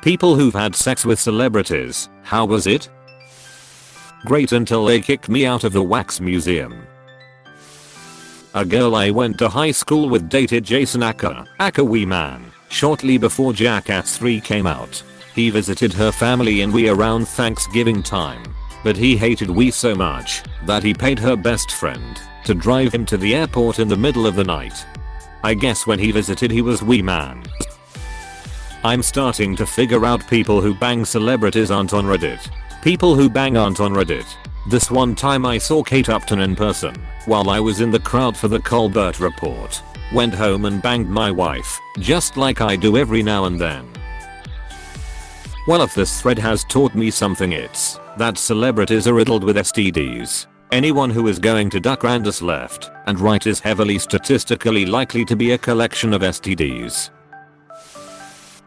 People who've had sex with celebrities, how was it? Great until they kicked me out of the wax museum. A girl I went to high school with dated Jason Acker, Wee Man, shortly before Jackass 3 came out. He visited her family in Wee around Thanksgiving time, but he hated Wee so much that he paid her best friend to drive him to the airport in the middle of the night. I guess when he visited he was Wee Man. I'm starting to figure out people who bang celebrities aren't on Reddit. People who bang aren't on Reddit. This one time I saw Kate Upton in person while I was in the crowd for the Colbert Report. Went home and banged my wife, just like I do every now and then. Well, if this thread has taught me something, it's that celebrities are riddled with STDs. Anyone who is going to duck Randus left and right is heavily statistically likely to be a collection of STDs.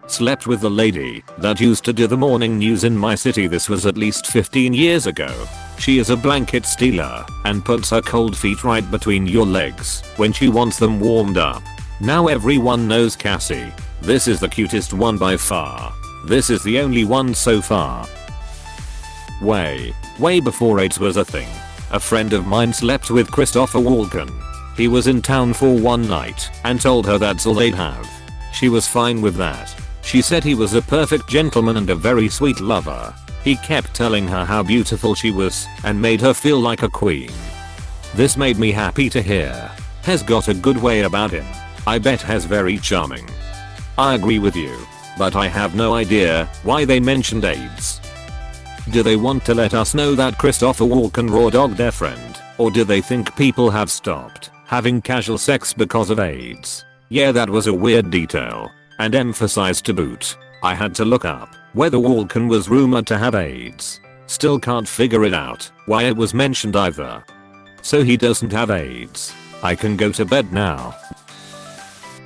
Slept with the lady that used to do the morning news in my city. This was at least 15 years ago. She is a blanket stealer and puts her cold feet right between your legs when she wants them warmed up. Now everyone knows Cassie. This is the cutest one by far. This is the only one so far. Way before AIDS was a thing, a friend of mine slept with Christopher Walken. He was in town for one night and told her that's all they'd have. She was fine with that. She said he was a perfect gentleman and a very sweet lover. He kept telling her how beautiful she was and made her feel like a queen. This made me happy to hear. Has got a good way about him. I bet Has very charming. I agree with you, but I have no idea why they mentioned AIDS. Do they want to let us know that Christopher Walken raw dogged their friend, or do they think people have stopped having casual sex because of AIDS? Yeah, that was a weird detail. And emphasized to boot. I had to look up whether Walken was rumored to have AIDS. Still can't figure it out why it was mentioned either. So he doesn't have AIDS. I can go to bed now.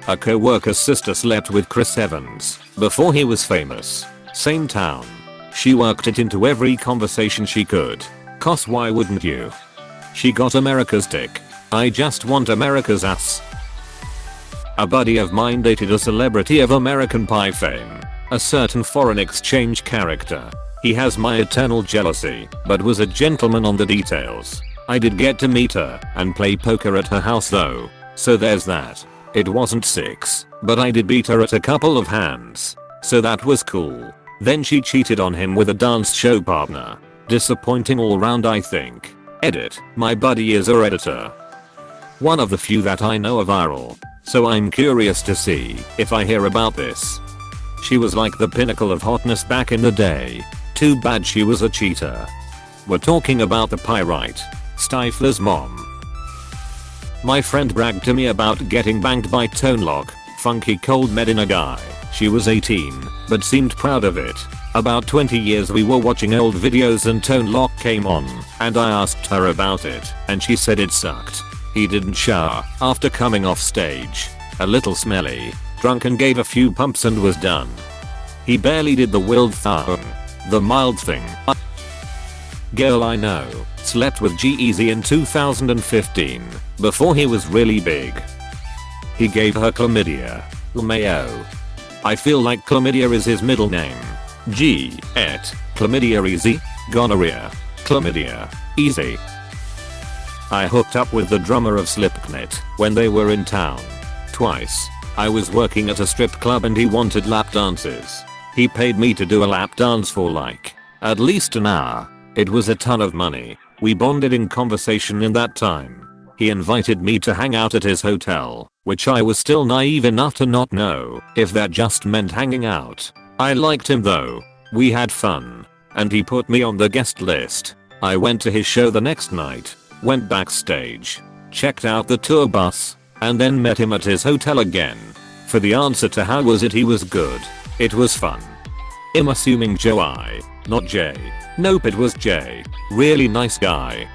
A co-worker's sister slept with Chris Evans before he was famous. Same town. She worked it into every conversation she could. 'Cause why wouldn't you? She got America's dick. I just want America's ass. A buddy of mine dated a celebrity of American Pie fame, a certain foreign exchange character. He has my eternal jealousy, but was a gentleman on the details. I did get to meet her and play poker at her house though, so there's that. It wasn't 6, but I did beat her at a couple of hands, so that was cool. Then she cheated on him with a dance show partner. Disappointing all round, I think. Edit, my buddy is a redditor. One of the few that I know are viral. So I'm curious to see if I hear about this. She was like the pinnacle of hotness back in the day. Too bad she was a cheater. We're talking about the pie, right? Stifler's mom. My friend bragged to me about getting banged by Tone Loc, funky cold Medina guy. She was 18, but seemed proud of it. About 20 years we were watching old videos and Tone Loc came on, and I asked her about it, and she said it sucked. He didn't shower after coming off stage. A little smelly, drunk, and gave a few pumps and was done. He barely did the willed thing, the mild thing. Girl I know slept with G-Eazy in 2015 before he was really big. He gave her chlamydia. LMAO. I feel like chlamydia is his middle name. G. Et. Chlamydia easy. Gonorrhea. Chlamydia. Easy. I hooked up with the drummer of Slipknot when they were in town. Twice. I was working at a strip club and he wanted lap dances. He paid me to do a lap dance for like at least an hour. It was a ton of money. We bonded in conversation in that time. He invited me to hang out at his hotel, which I was still naive enough to not know if that just meant hanging out. I liked him though. We had fun. And he put me on the guest list. I went to his show the next night. Went backstage, checked out the tour bus, and then met him at his hotel again. For the answer to how was it, he was good. It was fun. I'm assuming Joe I, not Jay. Nope, it was Jay. Really nice guy.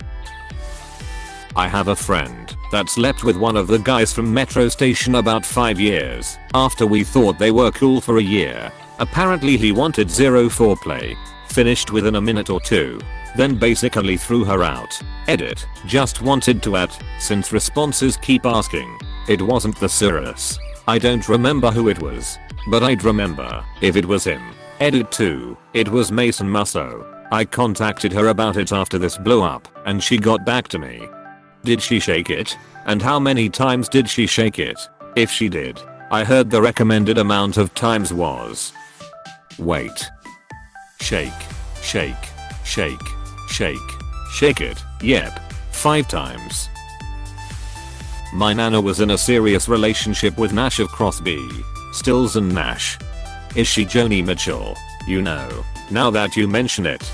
I have a friend that slept with one of the guys from Metro Station about 5 years after we thought they were cool for a year. Apparently he wanted zero foreplay. Finished within a minute or two. Then basically threw her out. Edit, just wanted to add, since responses keep asking. It wasn't the Cyrus. I don't remember who it was, but I'd remember if it was him. Edit 2. It was Mason Musso. I contacted her about it after this blew up, and she got back to me. Did she shake it? And how many times did she shake it? If she did, I heard the recommended amount of times was. Wait. Shake. Shake. Shake. Shake. Shake it. Yep. 5 times. My nana was in a serious relationship with Nash of Crosby, Stills and Nash. Is she Joni Mitchell? You know, now that you mention it.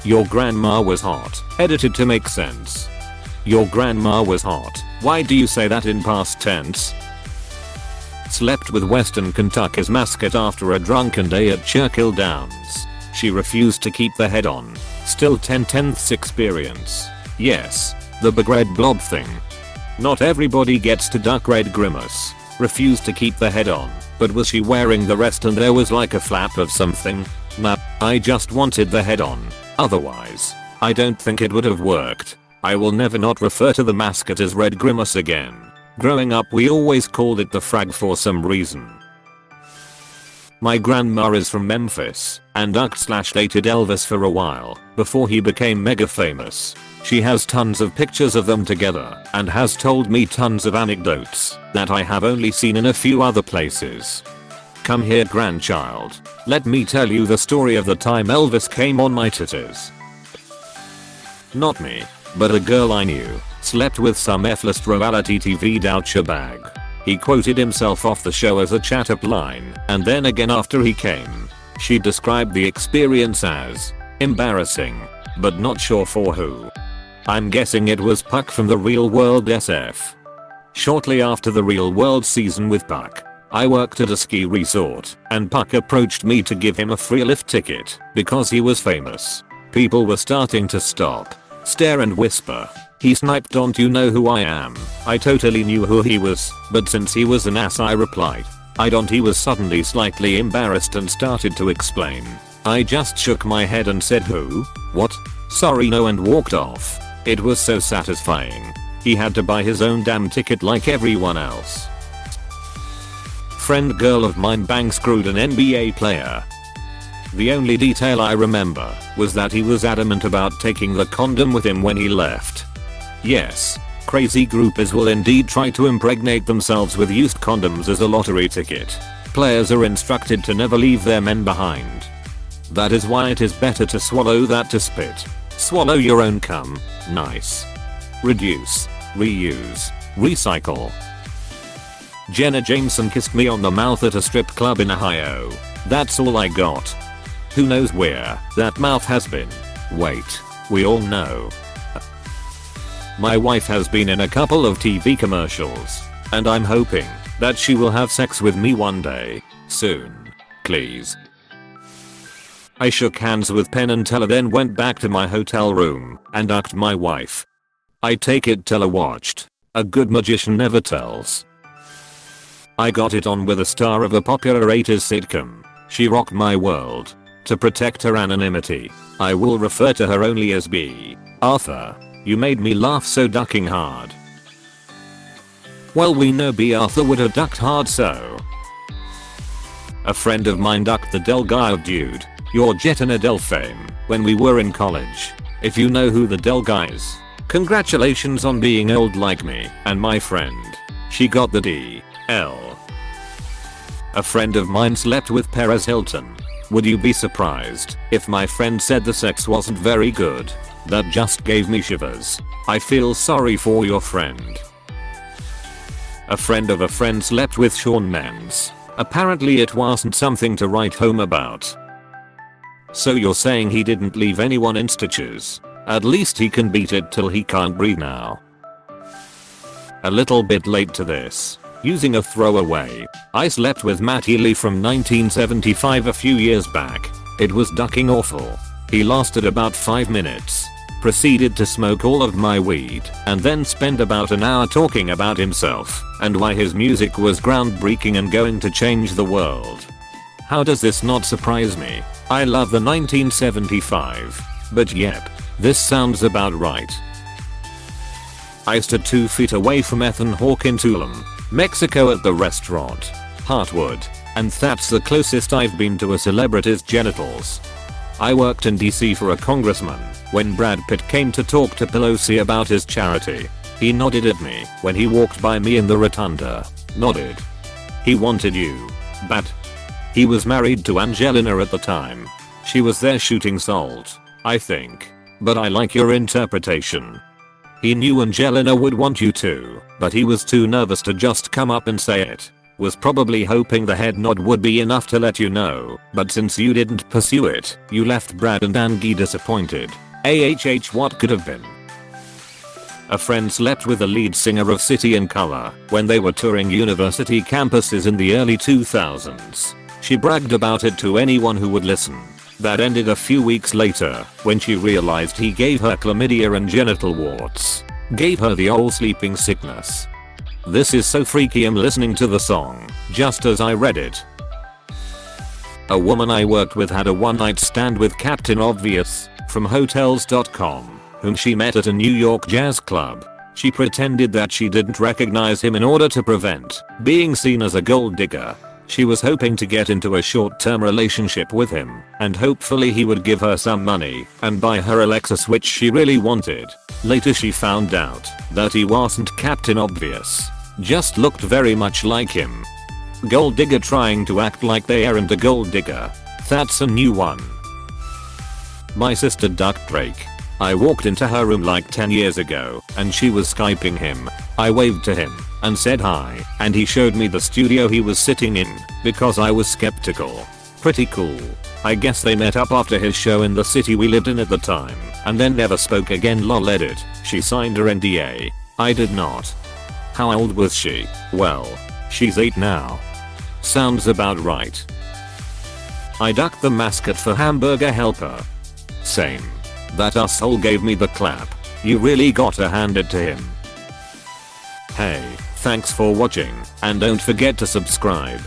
Your grandma was hot. Edited to make sense. Your grandma was hot. Why do you say that in past tense? Slept with Western Kentucky's mascot after a drunken day at Churchill Downs. She refused to keep the head on. Still 10/10ths experience. Yes, the big red blob thing. Not everybody gets to duck red grimace. Refused to keep the head on, but was she wearing the rest and there was like a flap of something? Nah, I just wanted the head on. Otherwise, I don't think it would have worked. I will never not refer to the mascot as Red Grimace again. Growing up we always called it the frag for some reason. My grandma is from Memphis and ducked/dated Elvis for a while before he became mega famous. She has tons of pictures of them together and has told me tons of anecdotes that I have only seen in a few other places. Come here grandchild, let me tell you the story of the time Elvis came on my titties. Not me, but a girl I knew slept with some F-list reality TV douchebag. He quoted himself off the show as a chat-up line, and then again after he came. She described the experience as embarrassing, but not sure for who. I'm guessing it was Puck from the Real World SF. Shortly after the Real World season with Puck, I worked at a ski resort, and Puck approached me to give him a free lift ticket because he was famous. People were starting to stop, stare and whisper. He sniped, "Don't you know who I am?" I totally knew who he was, but since he was an ass I replied, "I don't." He was suddenly slightly embarrassed and started to explain. I just shook my head and said, "Who? What? Sorry no," and walked off. It was so satisfying. He had to buy his own damn ticket like everyone else. Friend girl of mine bang screwed an NBA player. The only detail I remember was that he was adamant about taking the condom with him when he left. Yes, crazy groupies will indeed try to impregnate themselves with used condoms as a lottery ticket. Players are instructed to never leave their men behind. That is why it is better to swallow that to spit. Swallow your own cum. Nice. Reduce, reuse, recycle. Jenna Jameson kissed me on the mouth at a strip club in Ohio. That's all I got. Who knows where that mouth has been? Wait, we all know. My wife has been in a couple of TV commercials, and I'm hoping that she will have sex with me one day. Soon. Please. I shook hands with Penn and Teller, then went back to my hotel room and ducked my wife. I take it Teller watched. A good magician never tells. I got it on with a star of a popular 80s sitcom. She rocked my world. To protect her anonymity, I will refer to her only as B. Arthur. You made me laugh so ducking hard. Well, we know B. Arthur would have ducked hard, so. A friend of mine ducked the Del Guy dude, your Jet and Adele fame, when we were in college. If you know who the Del Guy is, congratulations on being old like me and my friend. She got the D.L. A friend of mine slept with Perez Hilton. Would you be surprised if my friend said the sex wasn't very good? That just gave me shivers. I feel sorry for your friend. A friend of a friend slept with Shawn Mendes. Apparently it wasn't something to write home about. So you're saying he didn't leave anyone in stitches? At least he can beat it till he can't breathe now. A little bit late to this. Using a throwaway. I slept with Matt Healy from 1975 a few years back. It was ducking awful. He lasted about 5 minutes. Proceeded to smoke all of my weed and then spend about an hour talking about himself and why his music was groundbreaking and going to change the world. How does this not surprise me? I love the 1975. But yep, this sounds about right. I stood 2 feet away from Ethan Hawke in Tulum, Mexico at the restaurant Heartwood. And that's the closest I've been to a celebrity's genitals. I worked in DC for a congressman when Brad Pitt came to talk to Pelosi about his charity. He nodded at me when he walked by me in the rotunda. Nodded. He wanted you. But he was married to Angelina at the time. She was there shooting Salt, I think. But I like your interpretation. He knew Angelina would want you too, but he was too nervous to just come up and say it. Was probably hoping the head nod would be enough to let you know, but since you didn't pursue it, you left Brad and Angie disappointed. What could have been? A friend slept with the lead singer of City and Colour when they were touring university campuses in the early 2000s. She bragged about it to anyone who would listen. That ended a few weeks later when she realized he gave her chlamydia and genital warts. Gave her the old sleeping sickness. This is so freaky. I'm listening to the song just as I read it. A woman I worked with had a one-night stand with Captain Obvious from Hotels.com, whom she met at a New York jazz club. She pretended that she didn't recognize him in order to prevent being seen as a gold digger. She was hoping to get into a short-term relationship with him, and hopefully he would give her some money and buy her a Lexus, which she really wanted. Later she found out that he wasn't Captain Obvious, just looked very much like him. Gold digger trying to act like they aren't a gold digger. That's a new one. My sister ducked Drake. I walked into her room like 10 years ago and she was Skyping him. I waved to him and said hi, and he showed me the studio he was sitting in because I was skeptical. Pretty cool. I guess they met up after his show in the city we lived in at the time and then never spoke again. Lol edit. She signed her NDA. I did not. How old was she? Well, she's 8 now. Sounds about right. I ducked the mascot for Hamburger Helper. Same. That asshole gave me the clap. You really gotta hand it to him. Hey, thanks for watching, and don't forget to subscribe.